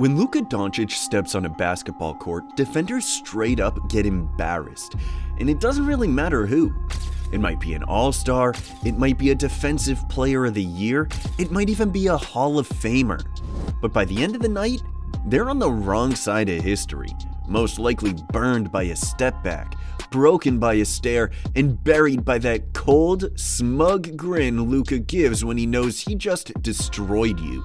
When Luka Doncic steps on a basketball court, defenders straight up get embarrassed. And it doesn't really matter who. It might be an all-star, it might be a defensive player of the year, it might even be a Hall of Famer. But by the end of the night, they're on the wrong side of history, most likely burned by a step back, broken by a stare, and buried by that cold, smug grin Luka gives when he knows he just destroyed you.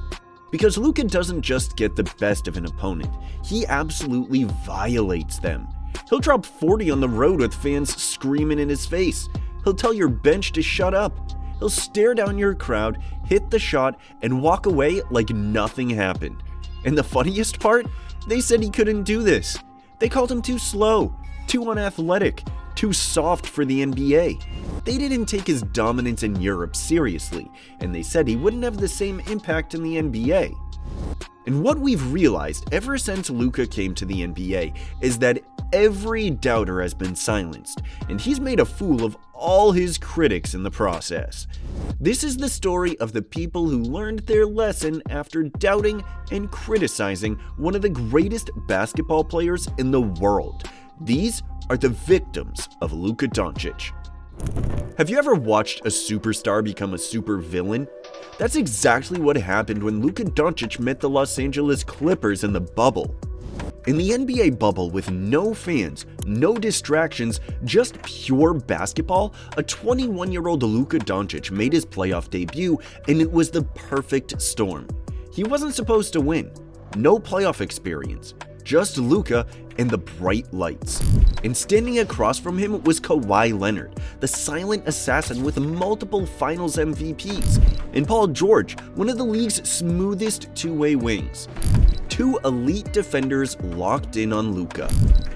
Because Luka doesn't just get the best of an opponent, he absolutely violates them. He'll drop 40 on the road with fans screaming in his face. He'll tell your bench to shut up. He'll stare down your crowd, hit the shot, and walk away like nothing happened. And the funniest part? They said he couldn't do this. They called him too slow, too unathletic, too soft for the NBA. They didn't take his dominance in Europe seriously, and they said he wouldn't have the same impact in the NBA. And what we've realized ever since Luka came to the NBA is that every doubter has been silenced, and he's made a fool of all his critics in the process. This is the story of the people who learned their lesson after doubting and criticizing one of the greatest basketball players in the world. These are the victims of Luka Doncic. Have you ever watched a superstar become a supervillain? That's exactly what happened when Luka Doncic met the Los Angeles Clippers in the bubble. In the NBA bubble with no fans, no distractions, just pure basketball, a 21-year-old Luka Doncic made his playoff debut, and it was the perfect storm. He wasn't supposed to win. No playoff experience. Just Luka and the bright lights. And standing across from him was Kawhi Leonard, the silent assassin with multiple Finals MVPs, and Paul George, one of the league's smoothest two-way wings. Two elite defenders locked in on Luka,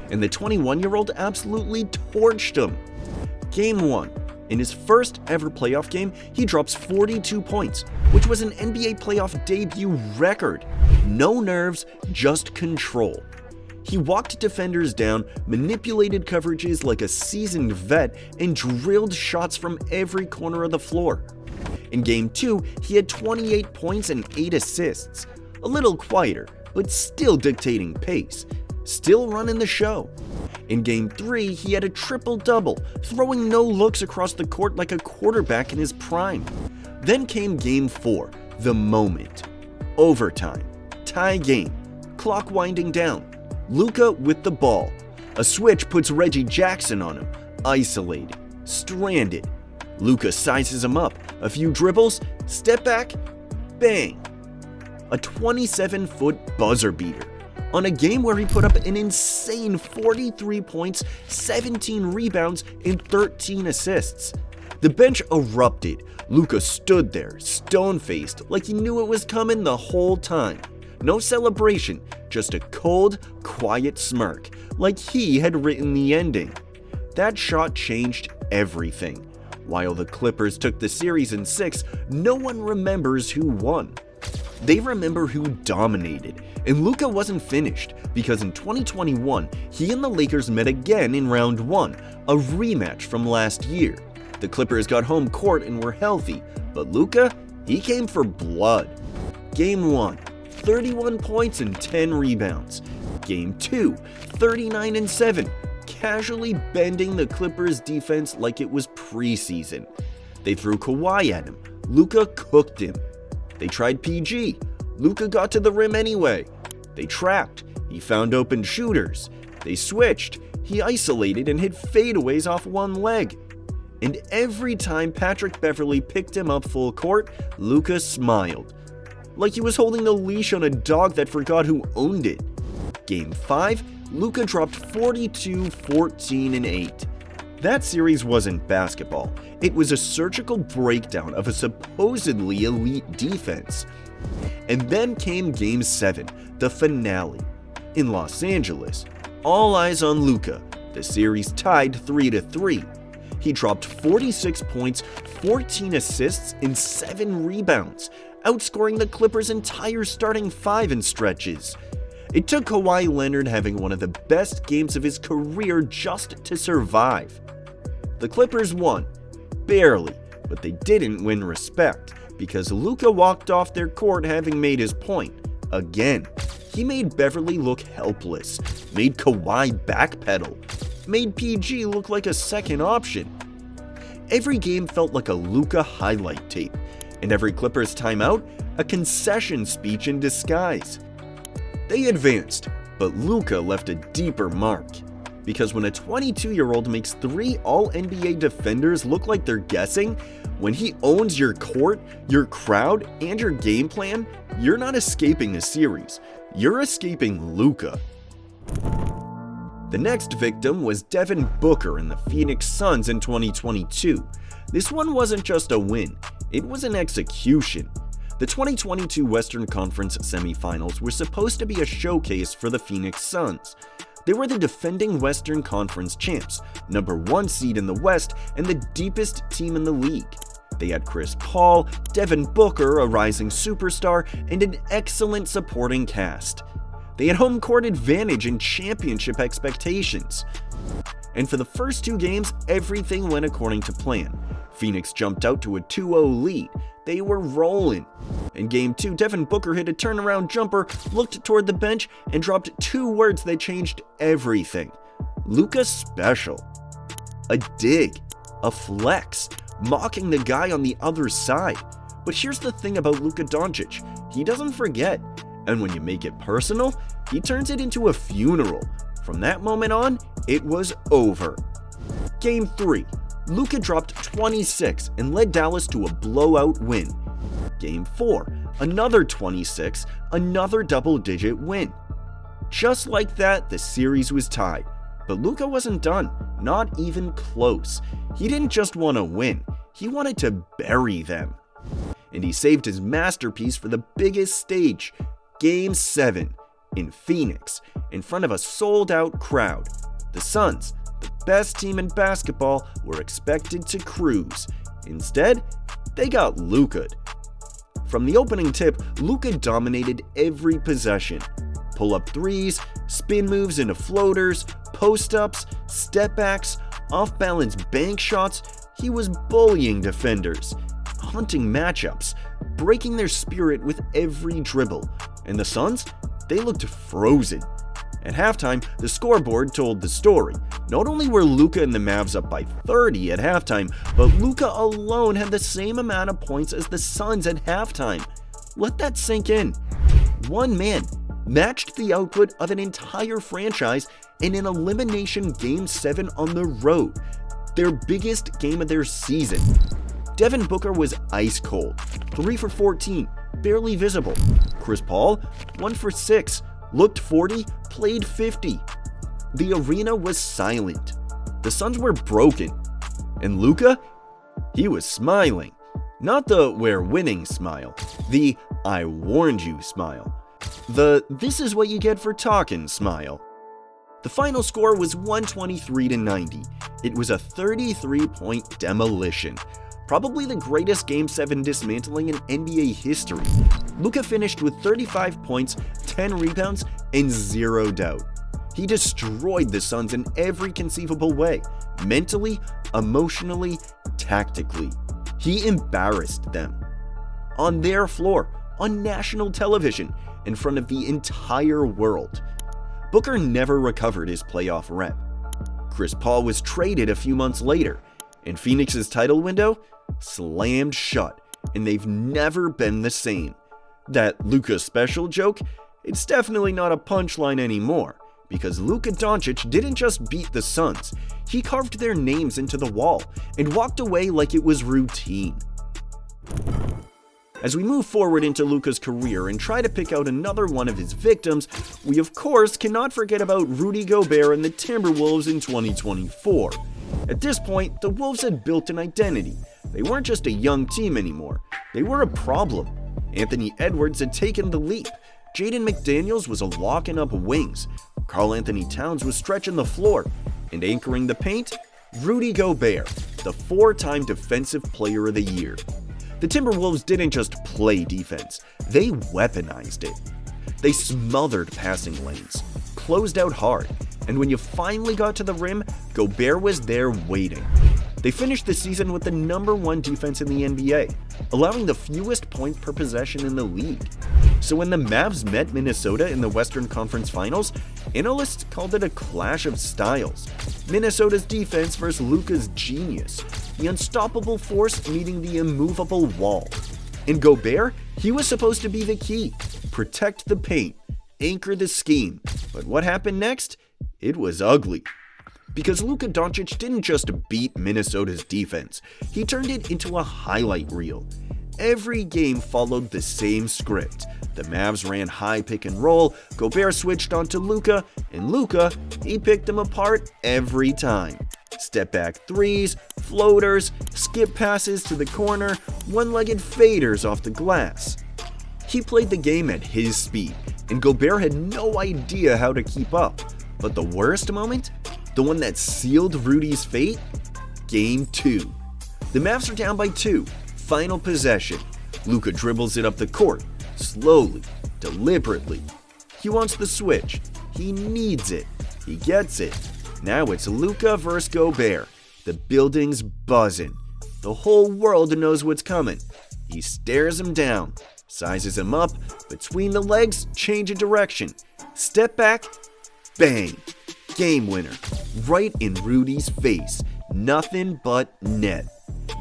and the 21-year-old absolutely torched him. Game 1. In his first ever playoff game, he drops 42 points, which was an NBA playoff debut record. No nerves, just control. He walked defenders down, manipulated coverages like a seasoned vet, and drilled shots from every corner of the floor. In Game 2, he had 28 points and 8 assists. A little quieter, but still dictating pace. Still running the show. In Game 3, he had a triple-double, throwing no looks across the court like a quarterback in his prime. Then came Game 4, the moment. Overtime. Tie game. Clock winding down. Luka with the ball. A switch puts Reggie Jackson on him. Isolated. Stranded. Luka sizes him up. A few dribbles. Step back. Bang. A 27-foot buzzer beater. On a game where he put up an insane 43 points, 17 rebounds, and 13 assists. The bench erupted. Luka stood there, stone-faced, like he knew it was coming the whole time. No celebration, just a cold, quiet smirk, like he had written the ending. That shot changed everything. While the Clippers took the series in 6, no one remembers who won. They remember who dominated, and Luka wasn't finished, because in 2021, he and the Lakers met again in round 1, a rematch from last year. The Clippers got home court and were healthy, but Luka, he came for blood. Game 1, 31 points and 10 rebounds. Game 2, 39 and 7, casually bending the Clippers defense like it was preseason. They threw Kawhi at him. Luka cooked him. They tried PG. Luka got to the rim anyway. They trapped. He found open shooters. They switched. He isolated and hit fadeaways off one leg. And every time Patrick Beverley picked him up full court, Luka smiled. Like he was holding the leash on a dog that forgot who owned it. Game 5, Luka dropped 42, 14, and 8. That series wasn't basketball. It was a surgical breakdown of a supposedly elite defense. And then came Game 7, the finale. In Los Angeles, all eyes on Luka. The series tied 3-3. He dropped 46 points, 14 assists, and 7 rebounds, outscoring the Clippers' entire starting 5 in stretches. It took Kawhi Leonard having one of the best games of his career just to survive. The Clippers won, barely, but they didn't win respect, because Luka walked off their court having made his point. Again. He made Beverly look helpless, made Kawhi backpedal, made PG look like a second option. Every game felt like a Luka highlight tape, and every Clippers timeout, a concession speech in disguise. They advanced, but Luka left a deeper mark. Because when a 22-year-old makes 3 All-NBA defenders look like they're guessing, when he owns your court, your crowd, and your game plan, you're not escaping a series. You're escaping Luka. The next victim was Devin Booker and the Phoenix Suns in 2022. This one wasn't just a win, it was an execution. The 2022 Western Conference semifinals were supposed to be a showcase for the Phoenix Suns. They were the defending Western Conference champs, #1 seed in the West, and the deepest team in the league. They had Chris Paul, Devin Booker, a rising superstar, and an excellent supporting cast. They had home court advantage and championship expectations. And for the first 2 games, everything went according to plan. Phoenix jumped out to a 2-0 lead. They were rolling. In Game 2, Devin Booker hit a turnaround jumper, looked toward the bench, and dropped 2 words that changed everything. Luka special. A dig. A flex. Mocking the guy on the other side. But here's the thing about Luka Doncic. He doesn't forget. And when you make it personal, he turns it into a funeral. From that moment on, it was over. Game 3. Luka dropped 26 and led Dallas to a blowout win. Game 4. Another 26, another double-digit win. Just like that, the series was tied. But Luka wasn't done, not even close. He didn't just want to win, he wanted to bury them. And he saved his masterpiece for the biggest stage, Game 7, in Phoenix, in front of a sold-out crowd. The Suns, the best team in basketball, were expected to cruise. Instead, they got Luka'd. From the opening tip, Luka dominated every possession. Pull-up threes, spin moves into floaters, post-ups, step-backs, off-balance bank shots. He was bullying defenders, hunting matchups, breaking their spirit with every dribble. And the Suns, they looked frozen. At halftime, the scoreboard told the story. Not only were Luka and the Mavs up by 30 at halftime, but Luka alone had the same amount of points as the Suns at halftime. Let that sink in. One man matched the output of an entire franchise in an elimination Game 7 on the road, their biggest game of their season. Devin Booker was ice cold, 3 for 14, barely visible. Chris Paul, 1 for 6, looked 40, played 50. The arena was silent. The Suns were broken. And Luka? He was smiling. Not the "we're winning" smile, the "I warned you" smile. The "this is what you get for talking" smile. The final score was 123-90. It was a 33-point demolition. Probably the greatest Game 7 dismantling in NBA history. Luka finished with 35 points, 10 rebounds, and 0 doubt. He destroyed the Suns in every conceivable way, mentally, emotionally, tactically. He embarrassed them. On their floor, on national television, in front of the entire world. Booker never recovered his playoff rep. Chris Paul was traded a few months later, and Phoenix's title window slammed shut, and they've never been the same. That Luka special joke, it's definitely not a punchline anymore, because Luka Doncic didn't just beat the Suns, he carved their names into the wall and walked away like it was routine. As we move forward into Luka's career and try to pick out another one of his victims, we of course cannot forget about Rudy Gobert and the Timberwolves in 2024. At this point, the Wolves had built an identity. They weren't just a young team anymore, they were a problem. Anthony Edwards had taken the leap. Jaden McDaniels was locking up wings. Karl Anthony Towns was stretching the floor. And anchoring the paint, Rudy Gobert, the 4-time Defensive Player of the Year. The Timberwolves didn't just play defense, they weaponized it. They smothered passing lanes, closed out hard, and when you finally got to the rim, Gobert was there waiting. They finished the season with the #1 defense in the NBA, allowing the fewest points per possession in the league. So when the Mavs met Minnesota in the Western Conference Finals, analysts called it a clash of styles. Minnesota's defense versus Luka's genius, the unstoppable force meeting the immovable wall. And Gobert, he was supposed to be the key, protect the paint, anchor the scheme. But what happened next? It was ugly. Because Luka Doncic didn't just beat Minnesota's defense, he turned it into a highlight reel. Every game followed the same script. The Mavs ran high pick and roll, Gobert switched onto Luka, and Luka, he picked him apart every time. Step back threes, floaters, skip passes to the corner, one-legged faders off the glass. He played the game at his speed, and Gobert had no idea how to keep up. But the worst moment? The one that sealed Rudy's fate? Game 2. The Mavs are down by 2. Final possession. Luka dribbles it up the court, slowly, deliberately. He wants the switch. He needs it. He gets it. Now it's Luka versus Gobert. The building's buzzing. The whole world knows what's coming. He stares him down, sizes him up, between the legs, change of direction. Step back, bang. Game winner. Right in Rudy's face. Nothing but net.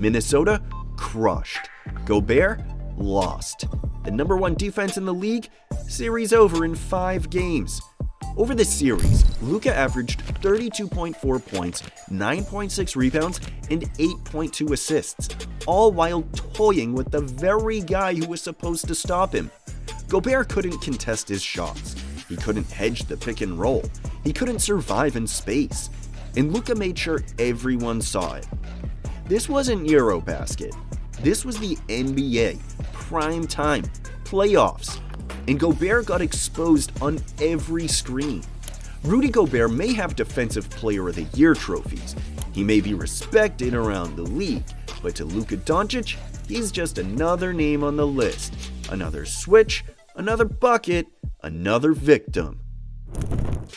Minnesota crushed. Gobert lost. The number 1 defense in the league, series over in 5 games. Over the series, Luka averaged 32.4 points, 9.6 rebounds, and 8.2 assists, all while toying with the very guy who was supposed to stop him. Gobert couldn't contest his shots. He couldn't hedge the pick and roll. He couldn't survive in space. And Luka made sure everyone saw it. This wasn't Eurobasket. This was the NBA, prime time, playoffs. And Gobert got exposed on every screen. Rudy Gobert may have Defensive Player of the Year trophies. He may be respected around the league, but to Luka Doncic, he's just another name on the list. Another switch, another bucket, another victim.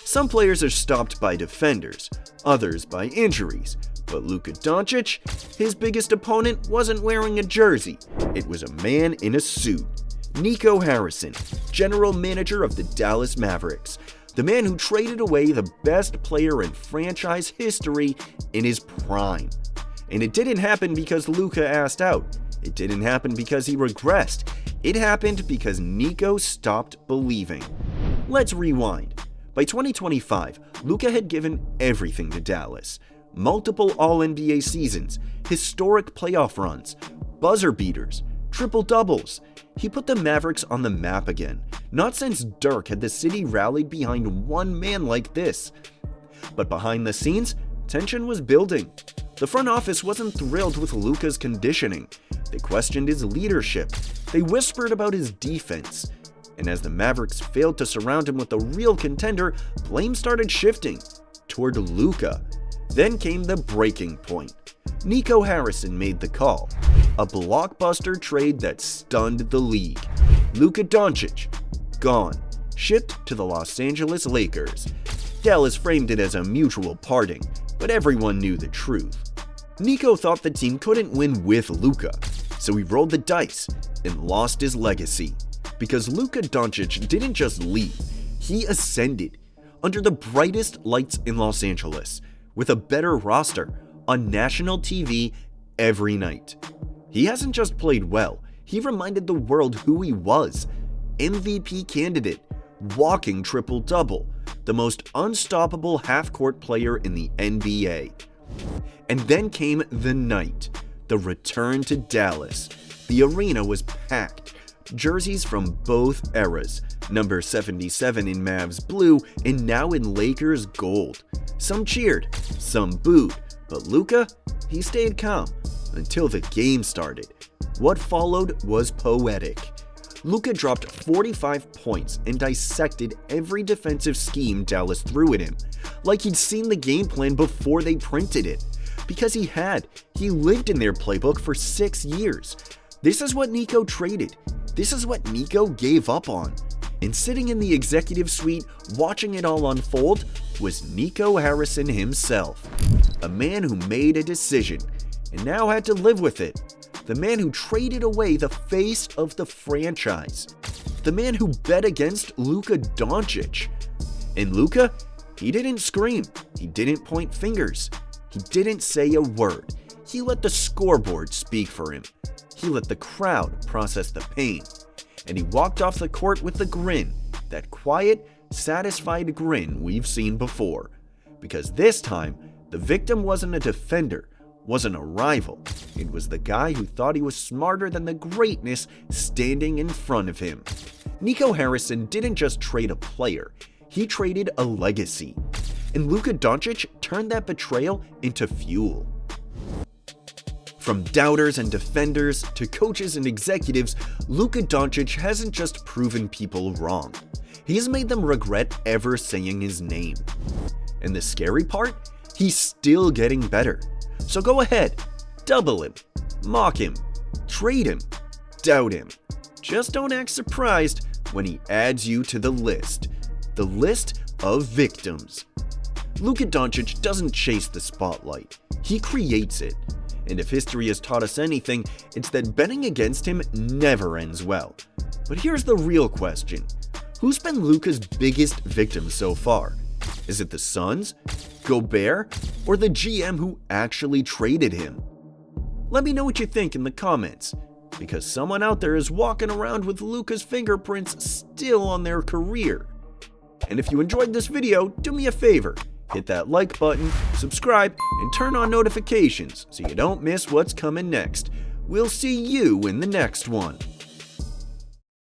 Some players are stopped by defenders, others by injuries. But Luka Doncic, his biggest opponent wasn't wearing a jersey. It was a man in a suit. Nico Harrison, general manager of the Dallas Mavericks, the man who traded away the best player in franchise history in his prime. And it didn't happen because Luka asked out. It didn't happen because he regressed. It happened because Nico stopped believing. Let's rewind. By 2025, Luka had given everything to Dallas. Multiple All-NBA seasons, historic playoff runs, buzzer beaters, triple-doubles. He put the Mavericks on the map again. Not since Dirk had the city rallied behind one man like this. But behind the scenes, tension was building. The front office wasn't thrilled with Luka's conditioning. They questioned his leadership. They whispered about his defense. And as the Mavericks failed to surround him with a real contender, blame started shifting toward Luka. Then came the breaking point. Nico Harrison made the call. A blockbuster trade that stunned the league. Luka Doncic, gone, shipped to the Los Angeles Lakers. Dallas framed it as a mutual parting, but everyone knew the truth. Nico thought the team couldn't win with Luka, so he rolled the dice and lost his legacy. Because Luka Doncic didn't just leave, he ascended under the brightest lights in Los Angeles, with a better roster on national TV every night. He hasn't just played well, he reminded the world who he was. MVP candidate, walking triple-double, the most unstoppable half-court player in the NBA. And then came the night, the return to Dallas. The arena was packed. Jerseys from both eras, number 77 in Mavs blue and now in Lakers gold. Some cheered, some booed, but Luka, he stayed calm until the game started. What followed was poetic. Luka dropped 45 points and dissected every defensive scheme Dallas threw at him, like he'd seen the game plan before they printed it. Because he had. He lived in their playbook for 6 years. This is what Nico traded. This is what Nico gave up on. And sitting in the executive suite, watching it all unfold, was Nico Harrison himself. A man who made a decision and now had to live with it. The man who traded away the face of the franchise. the man who bet against Luka Doncic. And Luka, he didn't scream, he didn't point fingers, he didn't say a word. He let the scoreboard speak for him. He let the crowd process the pain. And he walked off the court with a grin, that quiet, satisfied grin we've seen before. Because this time, the victim wasn't a defender, wasn't a rival. It was the guy who thought he was smarter than the greatness standing in front of him. Nico Harrison didn't just trade a player, he traded a legacy. And Luka Doncic turned that betrayal into fuel. From doubters and defenders to coaches and executives, Luka Doncic hasn't just proven people wrong. He's made them regret ever saying his name. And the scary part? He's still getting better. So go ahead, double him, mock him, trade him, doubt him. Just don't act surprised when he adds you to the list of victims. Luka Doncic doesn't chase the spotlight, he creates it. And if history has taught us anything, it's that betting against him never ends well. But here's the real question. Who's been Luka's biggest victim so far? Is it the Suns, Gobert, or the GM who actually traded him? Let me know what you think in the comments, because someone out there is walking around with Luka's fingerprints still on their career. And if you enjoyed this video, do me a favor. Hit that like button, subscribe, and turn on notifications so you don't miss what's coming next. We'll see you in the next one.